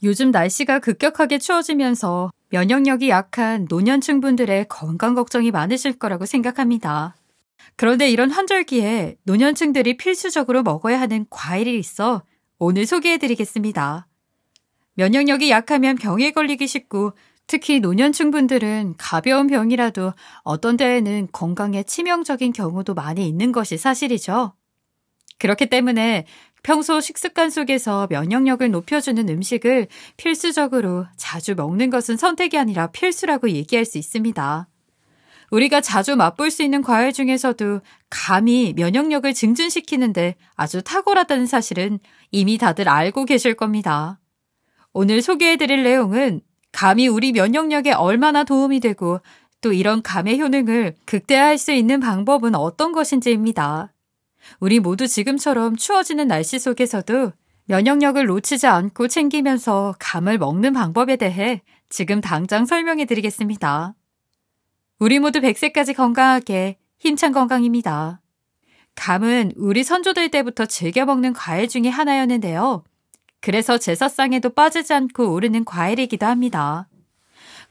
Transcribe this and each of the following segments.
요즘 날씨가 급격하게 추워지면서 면역력이 약한 노년층 분들의 건강 걱정이 많으실 거라고 생각합니다. 그런데 이런 환절기에 노년층들이 필수적으로 먹어야 하는 과일이 있어 오늘 소개해드리겠습니다. 면역력이 약하면 병에 걸리기 쉽고 특히 노년층 분들은 가벼운 병이라도 어떤 때에는 건강에 치명적인 경우도 많이 있는 것이 사실이죠. 그렇기 때문에 평소 식습관 속에서 면역력을 높여주는 음식을 필수적으로 자주 먹는 것은 선택이 아니라 필수라고 얘기할 수 있습니다. 우리가 자주 맛볼 수 있는 과일 중에서도 감이 면역력을 증진시키는데 아주 탁월하다는 사실은 이미 다들 알고 계실 겁니다. 오늘 소개해드릴 내용은 감이 우리 면역력에 얼마나 도움이 되고 또 이런 감의 효능을 극대화할 수 있는 방법은 어떤 것인지입니다. 우리 모두 지금처럼 추워지는 날씨 속에서도 면역력을 놓치지 않고 챙기면서 감을 먹는 방법에 대해 지금 당장 설명해 드리겠습니다. 우리 모두 100세까지 건강하게 힘찬 건강입니다. 감은 우리 선조들 때부터 즐겨 먹는 과일 중에 하나였는데요. 그래서 제사상에도 빠지지 않고 오르는 과일이기도 합니다.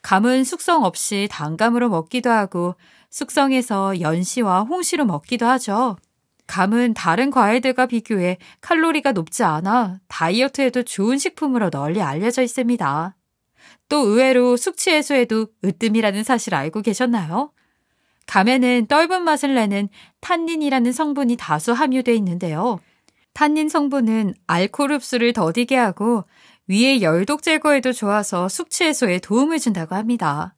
감은 숙성 없이 단감으로 먹기도 하고 숙성해서 연시와 홍시로 먹기도 하죠. 감은 다른 과일들과 비교해 칼로리가 높지 않아 다이어트에도 좋은 식품으로 널리 알려져 있습니다. 또 의외로 숙취 해소에도 으뜸이라는 사실 알고 계셨나요? 감에는 떫은 맛을 내는 탄닌이라는 성분이 다수 함유되어 있는데요. 탄닌 성분은 알코올 흡수를 더디게 하고 위의 열독 제거에도 좋아서 숙취 해소에 도움을 준다고 합니다.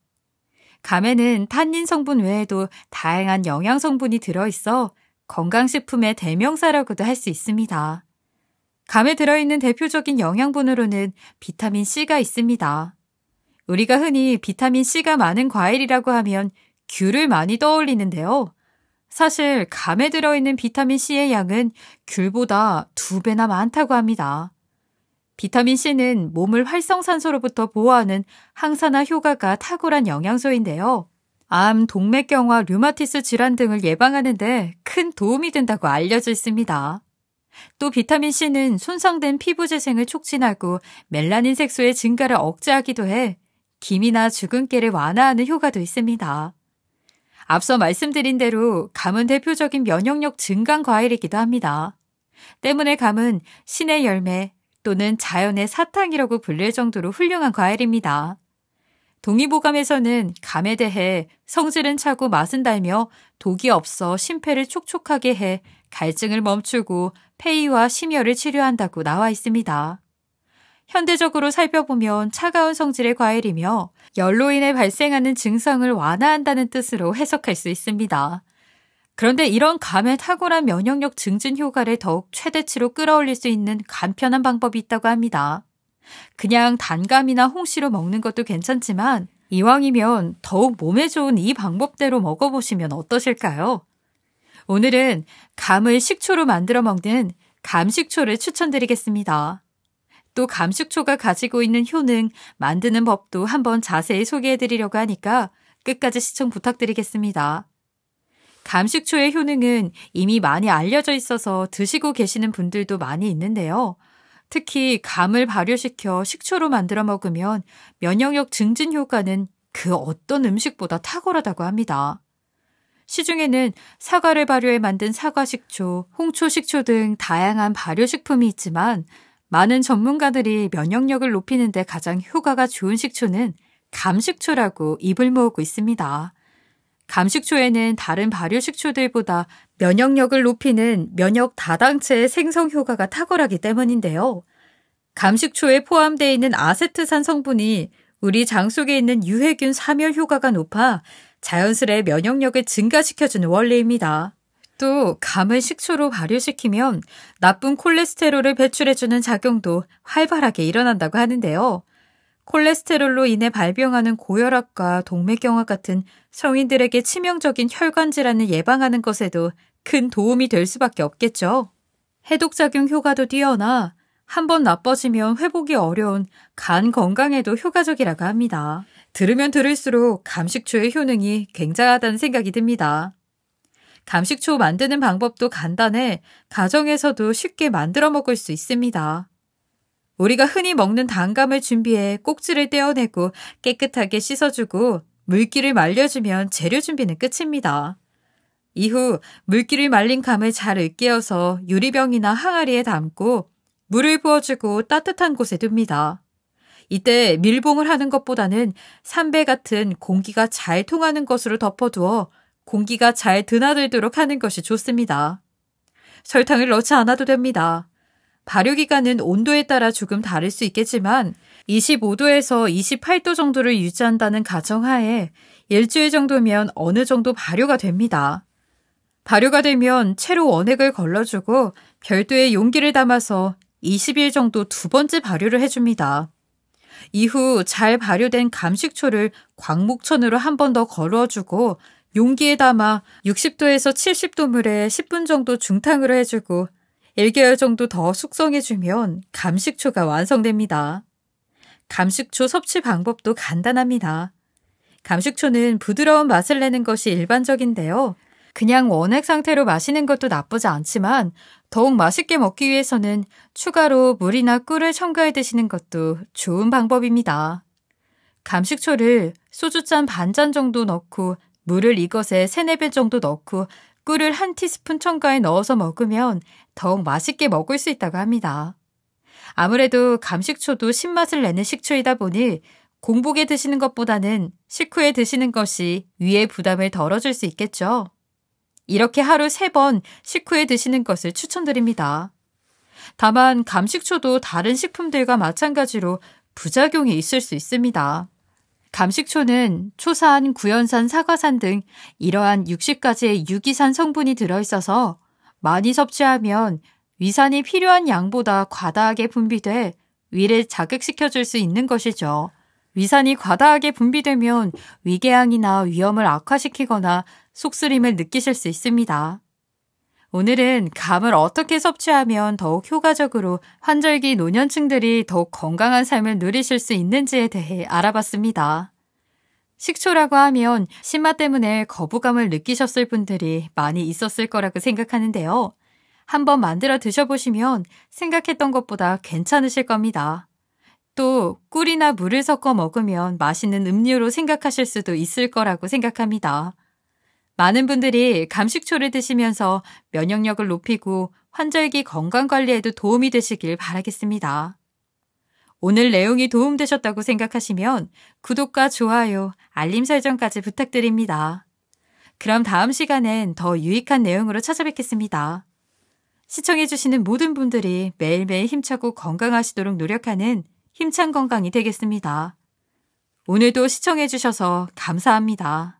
감에는 탄닌 성분 외에도 다양한 영양 성분이 들어있어 건강식품의 대명사라고도 할 수 있습니다. 감에 들어있는 대표적인 영양분으로는 비타민C가 있습니다. 우리가 흔히 비타민C가 많은 과일이라고 하면 귤을 많이 떠올리는데요. 사실 감에 들어있는 비타민C의 양은 귤보다 2배나 많다고 합니다. 비타민C는 몸을 활성산소로부터 보호하는 항산화 효과가 탁월한 영양소인데요. 암, 동맥경화, 류마티스 질환 등을 예방하는 데 큰 도움이 된다고 알려져 있습니다. 또 비타민C는 손상된 피부 재생을 촉진하고 멜라닌 색소의 증가를 억제하기도 해 기미나 주근깨를 완화하는 효과도 있습니다. 앞서 말씀드린 대로 감은 대표적인 면역력 증강 과일이기도 합니다. 때문에 감은 신의 열매 또는 자연의 사탕이라고 불릴 정도로 훌륭한 과일입니다. 동의보감에서는 감에 대해 성질은 차고 맛은 달며 독이 없어 심폐를 촉촉하게 해 갈증을 멈추고 폐위와 심혈을 치료한다고 나와 있습니다. 현대적으로 살펴보면 차가운 성질의 과일이며 열로 인해 발생하는 증상을 완화한다는 뜻으로 해석할 수 있습니다. 그런데 이런 감의 탁월한 면역력 증진 효과를 더욱 최대치로 끌어올릴 수 있는 간편한 방법이 있다고 합니다. 그냥 단감이나 홍시로 먹는 것도 괜찮지만 이왕이면 더욱 몸에 좋은 이 방법대로 먹어보시면 어떠실까요? 오늘은 감을 식초로 만들어 먹는 감식초를 추천드리겠습니다. 또 감식초가 가지고 있는 효능, 만드는 법도 한번 자세히 소개해드리려고 하니까 끝까지 시청 부탁드리겠습니다. 감식초의 효능은 이미 많이 알려져 있어서 드시고 계시는 분들도 많이 있는데요. 특히 감을 발효시켜 식초로 만들어 먹으면 면역력 증진 효과는 그 어떤 음식보다 탁월하다고 합니다. 시중에는 사과를 발효해 만든 사과식초, 홍초식초 등 다양한 발효식품이 있지만 많은 전문가들이 면역력을 높이는 데 가장 효과가 좋은 식초는 감식초라고 입을 모으고 있습니다. 감식초에는 다른 발효식초들보다 면역력을 높이는 면역 다당체의 생성 효과가 탁월하기 때문인데요. 감식초에 포함되어 있는 아세트산 성분이 우리 장 속에 있는 유해균 사멸 효과가 높아 자연스레 면역력을 증가시켜주는 원리입니다. 또 감을 식초로 발효시키면 나쁜 콜레스테롤을 배출해주는 작용도 활발하게 일어난다고 하는데요. 콜레스테롤로 인해 발병하는 고혈압과 동맥경화 같은 성인들에게 치명적인 혈관 질환을 예방하는 것에도 큰 도움이 될 수밖에 없겠죠. 해독작용 효과도 뛰어나 한번 나빠지면 회복이 어려운 간 건강에도 효과적이라고 합니다. 들으면 들을수록 감식초의 효능이 굉장하다는 생각이 듭니다. 감식초 만드는 방법도 간단해 가정에서도 쉽게 만들어 먹을 수 있습니다. 우리가 흔히 먹는 단감을 준비해 꼭지를 떼어내고 깨끗하게 씻어주고 물기를 말려주면 재료 준비는 끝입니다. 이후 물기를 말린 감을 잘 으깨어서 유리병이나 항아리에 담고 물을 부어주고 따뜻한 곳에 둡니다. 이때 밀봉을 하는 것보다는 삼배 같은 공기가 잘 통하는 것으로 덮어두어 공기가 잘 드나들도록 하는 것이 좋습니다. 설탕을 넣지 않아도 됩니다. 발효기간은 온도에 따라 조금 다를 수 있겠지만 25도에서 28도 정도를 유지한다는 가정하에 일주일 정도면 어느 정도 발효가 됩니다. 발효가 되면 채로 원액을 걸러주고 별도의 용기를 담아서 20일 정도 두 번째 발효를 해줍니다. 이후 잘 발효된 감식초를 광목천으로 한 번 더 걸어주고 용기에 담아 60도에서 70도 물에 10분 정도 중탕으로 해주고 1개월 정도 더 숙성해주면 감식초가 완성됩니다. 감식초 섭취 방법도 간단합니다. 감식초는 부드러운 맛을 내는 것이 일반적인데요. 그냥 원액 상태로 마시는 것도 나쁘지 않지만 더욱 맛있게 먹기 위해서는 추가로 물이나 꿀을 첨가해 드시는 것도 좋은 방법입니다. 감식초를 소주잔 반잔 정도 넣고 물을 이것에 3-4배 정도 넣고 꿀을 1티스푼 첨가해 넣어서 먹으면 더욱 맛있게 먹을 수 있다고 합니다. 아무래도 감식초도 신맛을 내는 식초이다 보니 공복에 드시는 것보다는 식후에 드시는 것이 위의 부담을 덜어줄 수 있겠죠. 이렇게 하루 3번 식후에 드시는 것을 추천드립니다. 다만 감식초도 다른 식품들과 마찬가지로 부작용이 있을 수 있습니다. 감식초는 초산, 구연산, 사과산 등 이러한 60가지의 유기산 성분이 들어있어서 많이 섭취하면 위산이 필요한 양보다 과다하게 분비돼 위를 자극시켜줄 수 있는 것이죠. 위산이 과다하게 분비되면 위궤양이나 위염을 악화시키거나 속쓰림을 느끼실 수 있습니다. 오늘은 감을 어떻게 섭취하면 더욱 효과적으로 환절기 노년층들이 더욱 건강한 삶을 누리실 수 있는지에 대해 알아봤습니다. 식초라고 하면 신맛 때문에 거부감을 느끼셨을 분들이 많이 있었을 거라고 생각하는데요. 한번 만들어 드셔보시면 생각했던 것보다 괜찮으실 겁니다. 또 꿀이나 물을 섞어 먹으면 맛있는 음료로 생각하실 수도 있을 거라고 생각합니다. 많은 분들이 감식초를 드시면서 면역력을 높이고 환절기 건강관리에도 도움이 되시길 바라겠습니다. 오늘 내용이 도움되셨다고 생각하시면 구독과 좋아요, 알림 설정까지 부탁드립니다. 그럼 다음 시간엔 더 유익한 내용으로 찾아뵙겠습니다. 시청해주시는 모든 분들이 매일매일 힘차고 건강하시도록 노력하는 힘찬 건강이 되겠습니다. 오늘도 시청해주셔서 감사합니다.